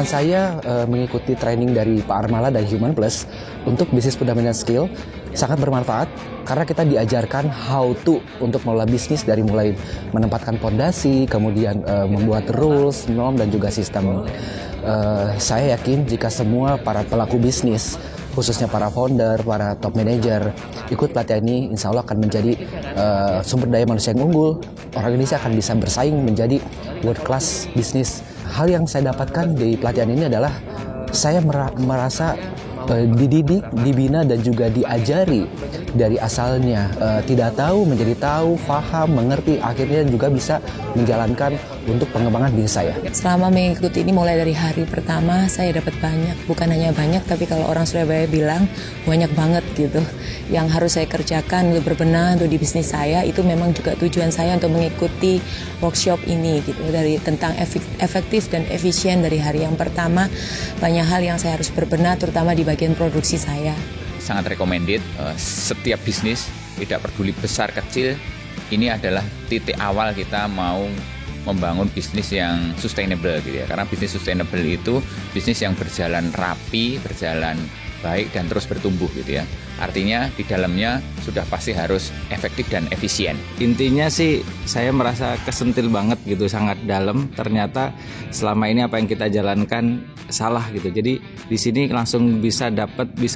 Pengalaman saya mengikuti training dari Pak Armala dan Human Plus untuk bisnis fundamental skill sangat bermanfaat karena kita diajarkan how to untuk mengelola bisnis dari mulai menempatkan fondasi, kemudian membuat rules, norm, dan juga sistem. Saya yakin jika semua para pelaku bisnis, khususnya para founder, para top manager, ikut pelatihan ini, insya Allah akan menjadi sumber daya manusia yang unggul. Orang Indonesia akan bisa bersaing menjadi world class bisnis. Hal yang saya dapatkan di pelatihan ini adalah saya merasa dididik, dibina, dan juga diajari dari asalnya. Tidak tahu menjadi tahu, paham, mengerti, akhirnya juga bisa menjalankan untuk pengembangan bisnis saya. Selama mengikuti ini mulai dari hari pertama saya dapat banyak, bukan hanya banyak tapi kalau orang Surabaya bilang banyak banget gitu. Yang harus saya kerjakan untuk berbenah untuk di bisnis saya, itu memang juga tujuan saya untuk mengikuti workshop ini gitu. Dari tentang efektif dan efisien dari hari yang pertama, banyak hal yang saya harus berbenah terutama di bagian produksi saya. Sangat recommended, setiap bisnis tidak peduli besar kecil, ini adalah titik awal kita mau membangun bisnis yang sustainable gitu ya. Karena bisnis sustainable itu bisnis yang berjalan rapi, berjalan baik dan terus bertumbuh gitu ya. Artinya di dalamnya sudah pasti harus efektif dan efisien. Intinya sih saya merasa kesentil banget gitu, sangat dalam. Ternyata selama ini apa yang kita jalankan salah gitu. Jadi di sini langsung bisa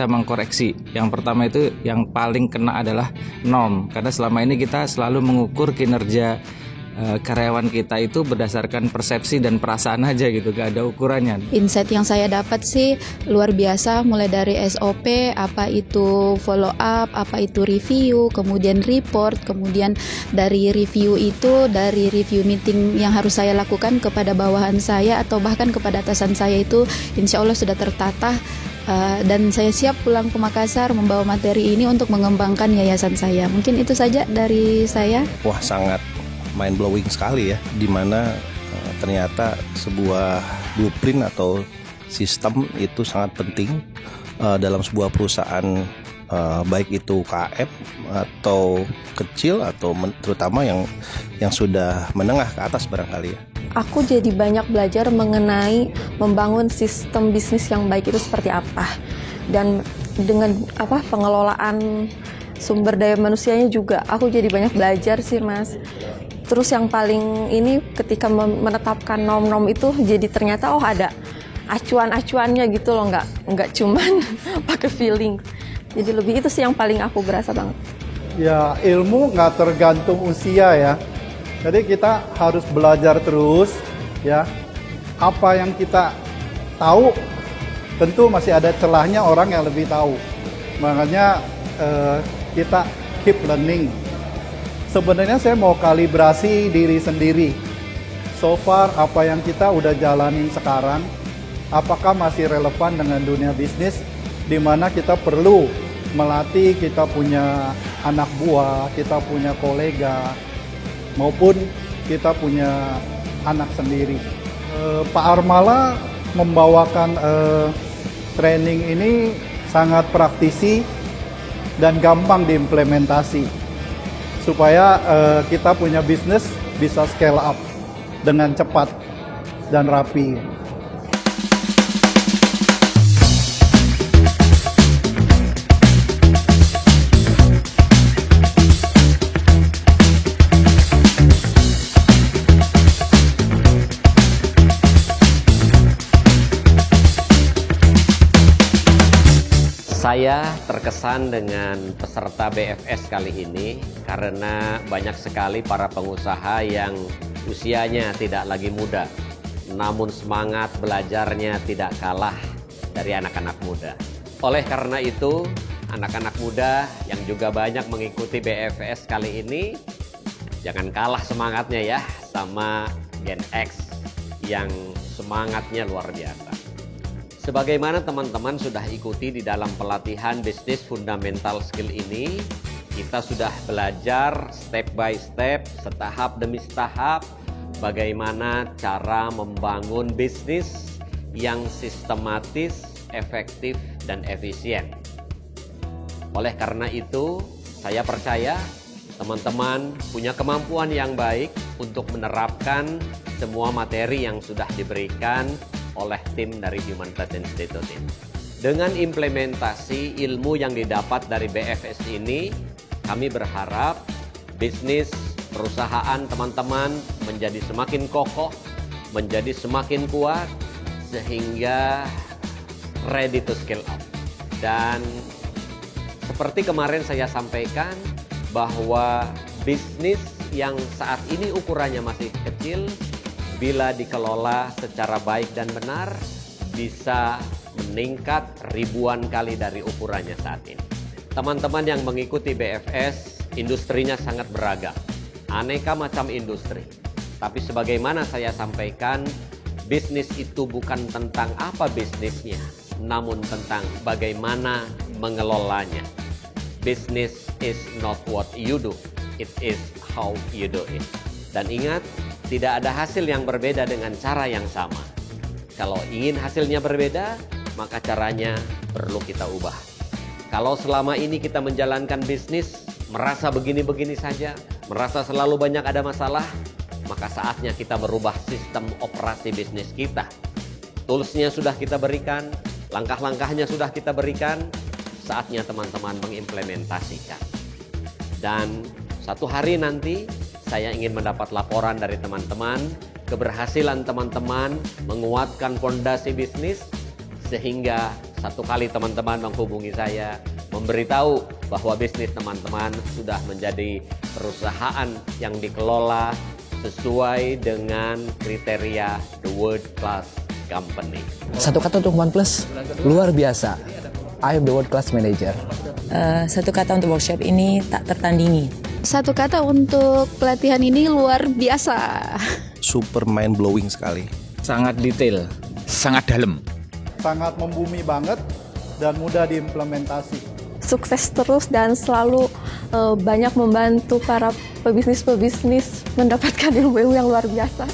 mengkoreksi. Yang pertama itu yang paling kena adalah norm. Karena selama ini kita selalu mengukur kinerja karyawan kita itu berdasarkan persepsi dan perasaan aja gitu, gak ada ukurannya. Insight yang saya dapat sih luar biasa, mulai dari SOP, apa itu follow up, apa itu review, kemudian report, kemudian dari review meeting yang harus saya lakukan kepada bawahan saya atau bahkan kepada atasan saya itu insya Allah sudah tertata. Dan saya siap pulang ke Makassar membawa materi ini untuk mengembangkan yayasan saya. Mungkin itu saja dari saya. Wah, sangat mind blowing sekali ya, dimana ternyata sebuah blueprint atau sistem itu sangat penting dalam sebuah perusahaan, baik itu KM atau kecil atau terutama yang sudah menengah ke atas barangkali ya. Aku jadi banyak belajar mengenai membangun sistem bisnis yang baik itu seperti apa, dan dengan pengelolaan sumber daya manusianya juga aku jadi banyak belajar sih Mas. Terus yang paling ini ketika menetapkan norm-norm itu jadi ternyata ada acuan-acuannya gitu loh, nggak cuman pakai feeling. Jadi lebih itu sih yang paling aku berasa banget. Ya, ilmu nggak tergantung usia ya. Jadi kita harus belajar terus ya. Apa yang kita tahu tentu masih ada celahnya orang yang lebih tahu. Makanya kita keep learning. Sebenarnya saya mau kalibrasi diri sendiri. So far apa yang kita udah jalanin sekarang, apakah masih relevan dengan dunia bisnis, di mana kita perlu melatih, kita punya anak buah, kita punya kolega, maupun kita punya anak sendiri. Pak Armala membawakan training ini sangat praktisi dan gampang diimplementasi, supaya kita punya bisnis bisa scale up dengan cepat dan rapi. Saya terkesan dengan peserta BFS kali ini karena banyak sekali para pengusaha yang usianya tidak lagi muda, namun semangat belajarnya tidak kalah dari anak-anak muda. Oleh karena itu, anak-anak muda yang juga banyak mengikuti BFS kali ini, jangan kalah semangatnya ya sama Gen X yang semangatnya luar biasa. Sebagaimana teman-teman sudah ikuti di dalam pelatihan bisnis fundamental skill ini, kita sudah belajar step by step, setahap demi setahap, bagaimana cara membangun bisnis yang sistematis, efektif, dan efisien. Oleh karena itu, saya percaya teman-teman punya kemampuan yang baik untuk menerapkan semua materi yang sudah diberikan oleh tim dari Human Plus Institute ini. Dengan implementasi ilmu yang didapat dari BFS ini, kami berharap bisnis perusahaan teman-teman menjadi semakin kokoh, menjadi semakin kuat, sehingga ready to scale up. Dan seperti kemarin saya sampaikan bahwa bisnis yang saat ini ukurannya masih kecil, bila dikelola secara baik dan benar, bisa meningkat ribuan kali dari ukurannya saat ini. Teman-teman yang mengikuti BFS, industrinya sangat beragam, aneka macam industri. Tapi sebagaimana saya sampaikan, bisnis itu bukan tentang apa bisnisnya, namun tentang bagaimana mengelolanya. Business is not what you do, it is how you do it. Dan ingat, tidak ada hasil yang berbeda dengan cara yang sama. Kalau ingin hasilnya berbeda, maka caranya perlu kita ubah. Kalau selama ini kita menjalankan bisnis, merasa begini-begini saja, merasa selalu banyak ada masalah, maka saatnya kita merubah sistem operasi bisnis kita. Toolsnya sudah kita berikan, langkah-langkahnya sudah kita berikan, saatnya teman-teman mengimplementasikan. Dan satu hari nanti saya ingin mendapat laporan dari teman-teman, keberhasilan teman-teman menguatkan fondasi bisnis, sehingga satu kali teman-teman menghubungi saya, memberitahu bahwa bisnis teman-teman sudah menjadi perusahaan yang dikelola sesuai dengan kriteria The World Class Company. Satu kata untuk Human Plus, luar biasa. I am the world class manager. Satu kata untuk workshop ini, tak tertandingi. Satu kata untuk pelatihan ini, luar biasa. Super mind blowing sekali. Sangat detail. Sangat dalam. Sangat membumi banget dan mudah diimplementasi. Sukses terus dan selalu banyak membantu para pebisnis-pebisnis mendapatkan ilmu-ilmu yang luar biasa.